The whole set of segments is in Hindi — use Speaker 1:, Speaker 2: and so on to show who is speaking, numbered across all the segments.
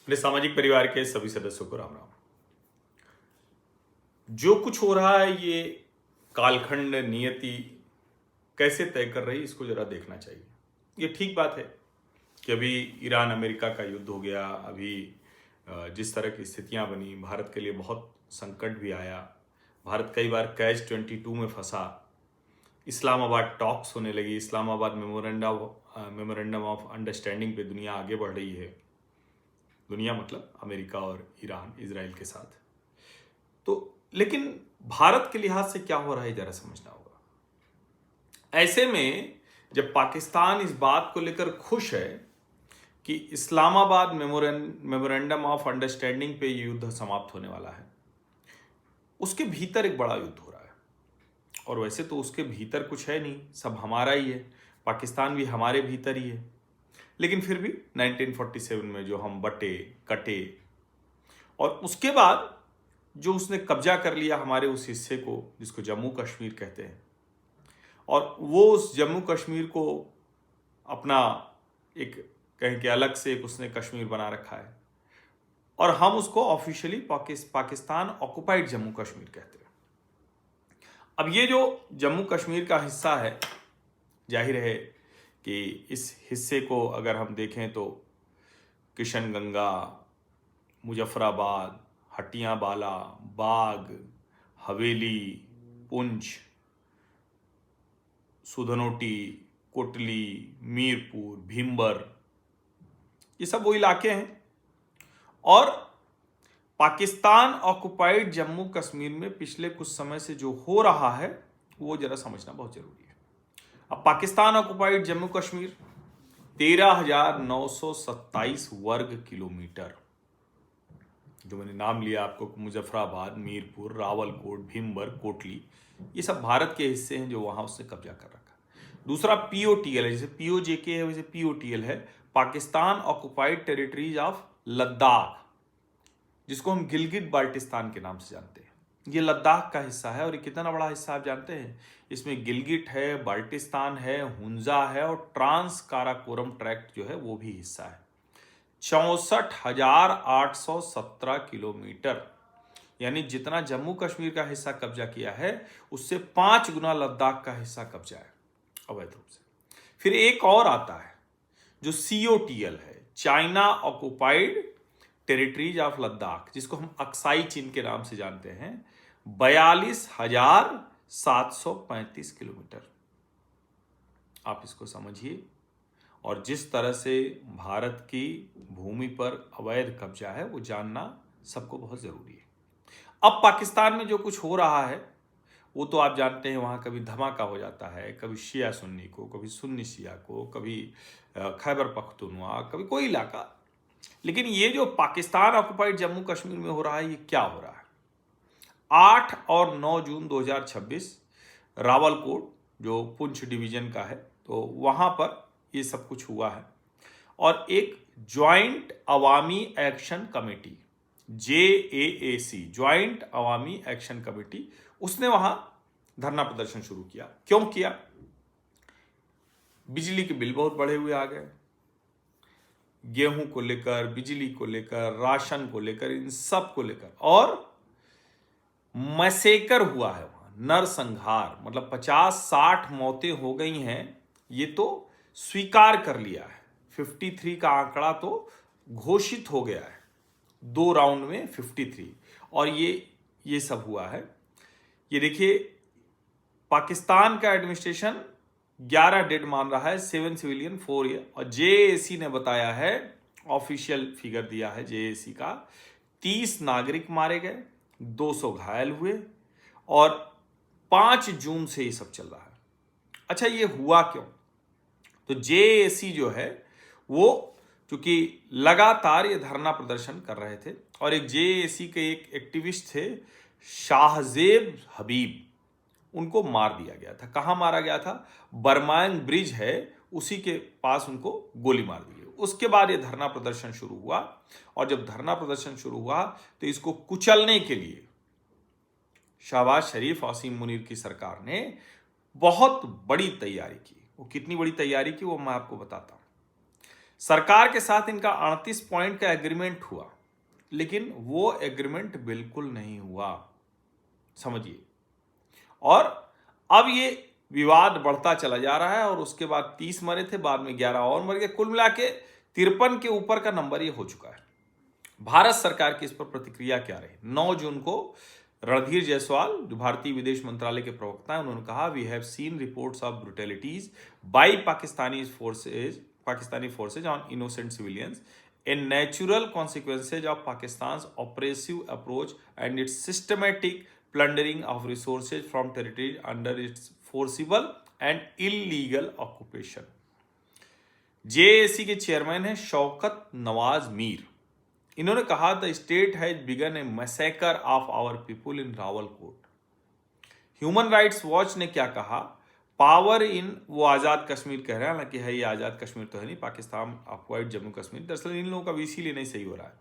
Speaker 1: अपने सामाजिक परिवार के सभी सदस्यों को राम राम। जो कुछ हो रहा है ये कालखंड नियति कैसे तय कर रही है, इसको जरा देखना चाहिए। ये ठीक बात है कि अभी ईरान अमेरिका का युद्ध हो गया, अभी जिस तरह की स्थितियां बनी, भारत के लिए बहुत संकट भी आया। भारत कई बार कैच 22 में फंसा। इस्लामाबाद टॉक्स होने लगी, इस्लामाबाद मेमोरेंडम ऑफ अंडरस्टैंडिंग पे दुनिया आगे बढ़ रही है। दुनिया मतलब अमेरिका और ईरान, इजराइल के साथ। तो लेकिन भारत के लिहाज से क्या हो रहा है जरा समझना होगा। ऐसे में जब पाकिस्तान इस बात को लेकर खुश है कि इस्लामाबाद मेमोरेंडम ऑफ अंडरस्टैंडिंग पे युद्ध समाप्त होने वाला है, उसके भीतर एक बड़ा युद्ध हो रहा है। और वैसे तो उसके भीतर कुछ है नहीं, सब हमारा ही है, पाकिस्तान भी हमारे भीतर ही है। लेकिन फिर भी 1947 में जो हम बटे कटे और उसके बाद जो उसने कब्जा कर लिया हमारे उस हिस्से को जिसको जम्मू कश्मीर कहते हैं, और वो उस जम्मू कश्मीर को अपना एक कहीं के अलग से एक उसने कश्मीर बना रखा है, और हम उसको ऑफिशियली पाकिस्तान ऑक्युपाइड जम्मू कश्मीर कहते हैं। अब ये जो जम्मू कश्मीर का हिस्सा है, जाहिर है कि इस हिस्से को अगर हम देखें तो किशनगंगा, मुजफ्फराबाद, हटियाबाला, बाग, हवेली, पुंछ, सुधनोटी, कोटली, मीरपुर, भीमबर, ये सब वो इलाके हैं। और पाकिस्तान ऑक्युपाइड जम्मू कश्मीर में पिछले कुछ समय से जो हो रहा है वो जरा समझना बहुत जरूरी है। अब पाकिस्तान ऑक्युपाइड जम्मू कश्मीर 13,927 वर्ग किलोमीटर, जो मैंने नाम लिया आपको, मुजफ्फराबाद, मीरपुर, रावलकोट, भीमबर, कोटली, ये सब भारत के हिस्से हैं जो वहां उसने कब्जा कर रखा। दूसरा पीओटीएल है, जैसे पीओजेके है वैसे पीओटीएल है, Pakistan occupied territories of Ladakh, जिसको हम गिलगित बाल्टिस्तान के नाम से जानते हैं। ये लद्दाख का हिस्सा है और ये कितना बड़ा हिस्सा आप जानते हैं? इसमें गिलगिट है, बाल्टिस्तान है, हुंजा है और ट्रांस काराकोरम ट्रैक्ट जो है वो भी हिस्सा है। 64,817 किलोमीटर, यानी जितना जम्मू कश्मीर का हिस्सा कब्जा किया है उससे 5 गुना लद्दाख का हिस्सा कब्जा है अवैध रूप से। फिर एक और आता है जो सीओटीएल है, China occupied territories of Ladakh, जिसको हम अक्साई चीन के नाम से जानते हैं। 42,735 किलोमीटर। आप इसको समझिए। और जिस तरह से भारत की भूमि पर अवैध कब्जा है वो जानना सबको बहुत जरूरी है। अब पाकिस्तान में जो कुछ हो रहा है वो तो आप जानते हैं, वहाँ कभी धमाका हो जाता है, कभी शिया सुन्नी को, कभी सुन्नी शिया को, कभी खैबर पख्तूनवा, कभी कोई इलाका। लेकिन ये जो पाकिस्तान ऑक्युपाइड जम्मू कश्मीर में हो रहा है, ये क्या हो रहा है? 8 और 9 जून 2026 रावलकोट जो पुंछ डिवीजन का है, तो वहाँ पर ये सब कुछ हुआ है। और एक ज्वाइंट अवामी एक्शन कमेटी, JAAC, ज्वाइंट अवामी एक्शन कमेटी, उसने वहां धरना प्रदर्शन शुरू किया। क्यों किया? बिजली के बिल बहुत बढ़े हुए आ गए, गेहूं को लेकर, बिजली को लेकर, राशन को लेकर, इन सब को लेकर। और मैसेकर हुआ है वहां, नरसंहार, मतलब 50-60 मौतें हो गई हैं, ये तो स्वीकार कर लिया है। 53 का आंकड़ा तो घोषित हो गया है, 2 राउंड में 53। और ये सब हुआ है। ये देखिए, पाकिस्तान का एडमिनिस्ट्रेशन 11 डेड मान रहा है, 7 सिविलियन 4 ईयर। और JAC ने बताया है, ऑफिशियल फिगर दिया है JAC का, 30 नागरिक मारे गए, 200 घायल हुए, और 5 जून से ये सब चल रहा है। अच्छा, ये हुआ क्यों? तो JAC जो है वो चूंकि लगातार ये धरना प्रदर्शन कर रहे थे, और एक JAC के एक एक्टिविस्ट थे शाहजेब हबीब, उनको मार दिया गया था। कहाँ मारा गया था? बरमांग ब्रिज है उसी के पास उनको गोली मार दी गई। उसके बाद ये धरना प्रदर्शन शुरू हुआ, और जब धरना प्रदर्शन शुरू हुआ तो इसको कुचलने के लिए शहबाज शरीफ, आसिम मुनीर की सरकार ने बहुत बड़ी तैयारी की। वो कितनी बड़ी तैयारी की वो मैं आपको बताता हूं। सरकार के साथ इनका 38 पॉइंट का एग्रीमेंट हुआ, लेकिन वो एग्रीमेंट बिल्कुल नहीं हुआ, समझिए। और अब ये विवाद बढ़ता चला जा रहा है और उसके बाद 30 मरे थे, बाद में 11 और मर गए, कुल मिला के 53 के ऊपर का नंबर ये हो चुका है। भारत सरकार की इस पर प्रतिक्रिया क्या रही? 9 जून को रणधीर जायसवाल, जो भारतीय विदेश मंत्रालय के प्रवक्ता हैं, उन्होंने कहा, we have seen reports of brutalities by Pakistani forces on innocent civilians, a natural consequences of Pakistan's oppressive approach and its systematic plundering of resources from territories under its forcible and illegal occupation। JAC के चेयरमैन हैं शौकत नवाज मीर। इन्होंने कहा, the state has begun a massacre of our people in Rawalakot. Human rights watch ने क्या कहा? पावर इन, वो आज़ाद कश्मीर कह रहे हैं, हालांकि है ये आज़ाद कश्मीर तो है नहीं, पाकिस्तान ऑक्युपाइड जम्मू कश्मीर। दरअसल इन लोगों का भी इसीलिए नहीं सही हो रहा है।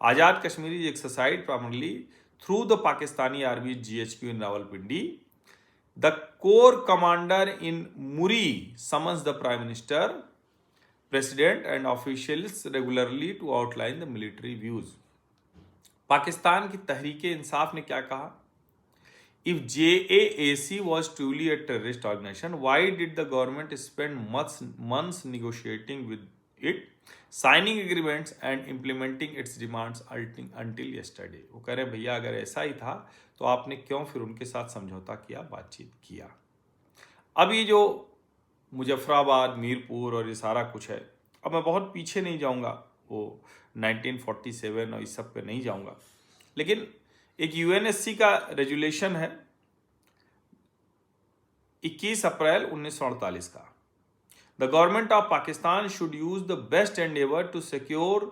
Speaker 1: Azad Kashmir is exercised primarily through the Pakistani Army's GHQ in Rawalpindi. The corps commander in Muri summons the Prime Minister, President and officials regularly to outline the military views। Pakistan की तहरीक-ए-इंसाफ ने क्या कहा? If JAAC was truly a terrorist organization, why did the government spend months negotiating with it, signing agreements and implementing it's demands until yesterday? वो कह रहे हैं, भैया अगर ऐसा ही था तो आपने क्यों फिर उनके साथ समझौता किया, बातचीत किया? अब ये जो मुजफ्फराबाद, मीरपुर और ये सारा कुछ है, अब मैं बहुत पीछे नहीं जाऊंगा, वो 1947 और इस सब पे नहीं जाऊंगा, लेकिन एक यूएनएससी का रेजुलेशन है 21 अप्रैल 1948 का। The government of Pakistan should use the best endeavor to secure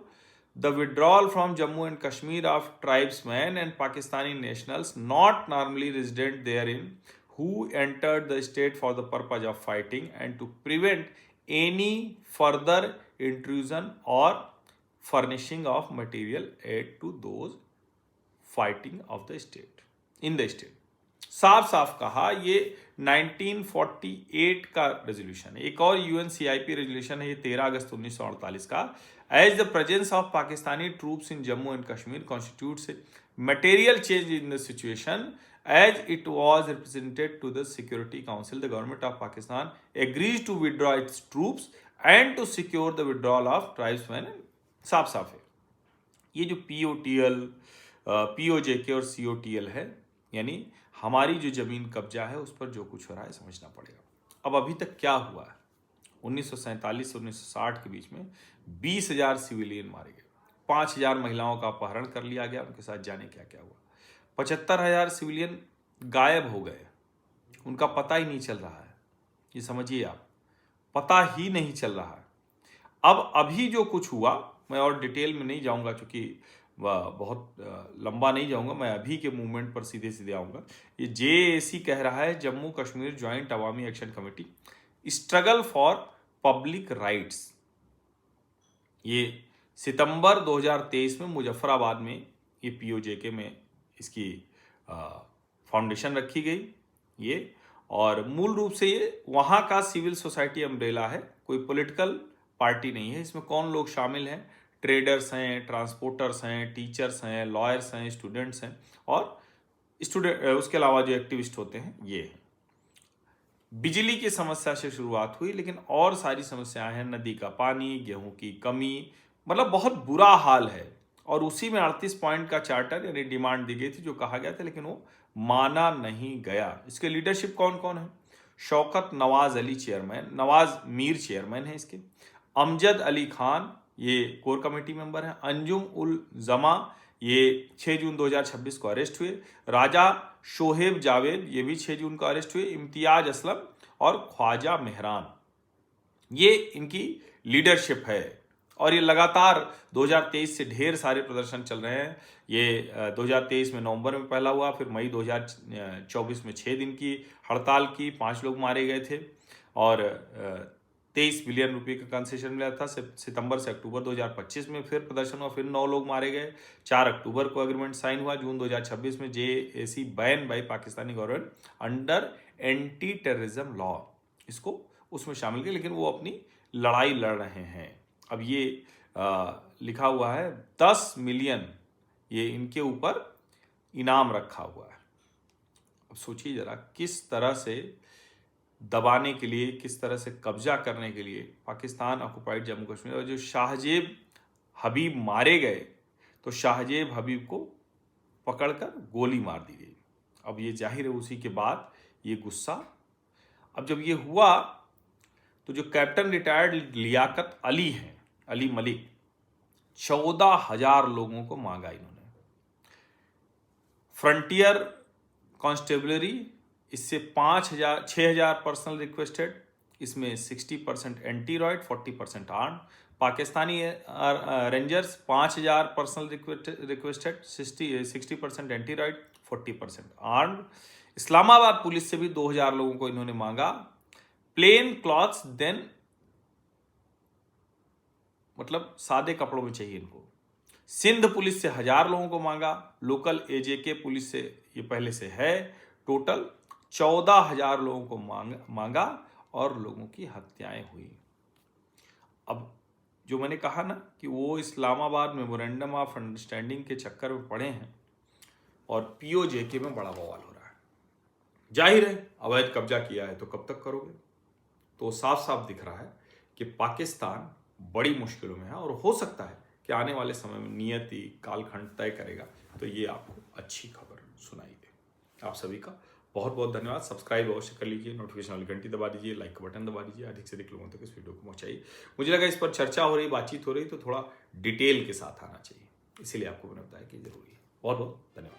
Speaker 1: the withdrawal from Jammu and Kashmir of tribesmen and Pakistani nationals not normally resident therein who entered the state for the purpose of fighting, and to prevent any further intrusion or furnishing of material aid to those fighting of the state in the state। साफ साफ कहा, ये 1948 का रेजोल्यूशन है। एक और यूएनसीआईपी रेजोल्यूशन है, ये 13 अगस्त 1948 का। As the presence of Pakistani troops in Jammu and Kashmir constitutes material change in the situation as it was represented to the security council, the government of Pakistan agrees to withdraw its troops and to secure the withdrawal of tribesman. साफ साफ है। ये जो पीओटीएल, पीओजेके और सीओटीएल है, यानी हमारी जो जमीन कब्जा है, उस पर जो कुछ हो रहा है समझना पड़ेगा। अब अभी तक क्या हुआ है? 1947 से 1960 के बीच में 20,000 सिविलियन मारे गए, 5,000 महिलाओं का अपहरण कर लिया गया, उनके साथ जाने क्या क्या हुआ, 75,000 सिविलियन गायब हो गए, उनका पता ही नहीं चल रहा है। ये समझिए आप, पता ही नहीं चल रहा है। अब अभी जो कुछ हुआ, मैं और डिटेल में नहीं जाऊंगा, चूंकि बहुत लंबा नहीं जाऊंगा, मैं अभी के मूवमेंट पर सीधे सीधे आऊंगा। ये जेएसी कह रहा है, Jammu Kashmir joint Awami action committee struggle for public rights. ये सितंबर 2023 में मुजफ्फराबाद में ये पीओजेके में इसकी फाउंडेशन रखी गई ये, और मूल रूप से ये वहाँ का सिविल सोसाइटी अम्ब्रेला है, कोई पॉलिटिकल पार्टी नहीं है। इसमें कौन लोग शामिल हैं? ट्रेडर्स हैं, ट्रांसपोर्टर्स हैं, टीचर्स हैं, लॉयर्स हैं, स्टूडेंट्स हैं, और उसके अलावा जो एक्टिविस्ट होते हैं ये हैं। बिजली की समस्या से शुरुआत हुई, लेकिन और सारी समस्याएं हैं, नदी का पानी, गेहूं की कमी, मतलब बहुत बुरा हाल है। और उसी में 38 पॉइंट का चार्टर यानी डिमांड दी गई थी, जो कहा गया था, लेकिन वो माना नहीं गया। इसके लीडरशिप कौन कौन है? शौकत नवाज मीर चेयरमैन है इसके, अमजद अली खान ये कोर कमेटी मेंबर हैं, अंजुम उल जमा ये 6 जून 2026 को अरेस्ट हुए, राजा शोहेब जावेद ये भी 6 जून को अरेस्ट हुए, इम्तियाज असलम और ख्वाजा मेहरान, ये इनकी लीडरशिप है। और ये लगातार 2023 से ढेर सारे प्रदर्शन चल रहे हैं। ये 2023 में नवंबर में पहला हुआ, फिर मई 2024 में 6 दिन की हड़ताल की, 5 लोग मारे गए थे, और 23 बिलियन रुपए का कंसेशन मिला था। सितंबर से अक्टूबर 2025 में फिर प्रदर्शन हुआ, फिर 9 लोग मारे गए। 4 अक्टूबर को एग्रीमेंट साइन हुआ। जून 2026 में JAC ban by Pakistani government under anti terrorism law, इसको उसमें शामिल किया, लेकिन वो अपनी लड़ाई लड़ रहे हैं। अब ये लिखा हुआ है 10 मिलियन ये इनके ऊपर इनाम रखा हुआ है। अब सोचिए जरा, किस तरह से दबाने के लिए, किस तरह से कब्जा करने के लिए पाकिस्तान ऑक्युपाइड जम्मू कश्मीर। और जो शाहजेब हबीब मारे गए, तो शाहजेब हबीब को पकड़कर गोली मार दी गई। अब ये जाहिर है उसी के बाद ये गुस्सा। अब जब ये हुआ तो जो कैप्टन रिटायर्ड लियाकत अली हैं, अली मलिक, 14,000 लोगों को मांगा इन्होंने। फ्रंटियर कॉन्स्टेबलरी, इससे 6,000 पर्सनल रिक्वेस्टेड, इसमें 60% anti riot, 40% armed. Pakistani rangers 5,000 personnel requested, 60% anti riot, 40% armed. Islamabad police से भी 2,000 लोगों को इन्होंने मांगा। प्लेन क्लॉथ्स देन, मतलब सादे कपड़ों में चाहिए इनको। सिंध पुलिस से 1,000 लोगों को मांगा। लोकल एजेके पुलिस से ये पहले से है। टोटल 14,000 लोगों को मांगा और लोगों की हत्याएं हुई। अब जो मैंने कहा ना कि वो इस्लामाबाद मेमोरेंडम ऑफ अंडरस्टैंडिंग के चक्कर में पड़े हैं और पीओजेके में बड़ा बवाल हो रहा है। जाहिर है अवैध कब्जा किया है तो कब तक करोगे। तो साफ साफ दिख रहा है कि पाकिस्तान बड़ी मुश्किलों में है और हो सकता है कि आने वाले समय में नियति कालखंड तय करेगा तो ये आपको अच्छी खबर सुनाई दे। आप सभी का बहुत बहुत धन्यवाद। सब्सक्राइब अवश्य कर लीजिए, नोटिफिकेशन वाली घंटी दबा दीजिए, लाइक का बटन दबा दीजिए, अधिक से अधिक लोगों तक इस वीडियो को पहुंचाइए। मुझे लगा इस पर चर्चा हो रही, बातचीत हो रही, तो थोड़ा डिटेल के साथ आना चाहिए, इसीलिए आपको मैंने बताया कि जरूरी है। बहुत बहुत धन्यवाद।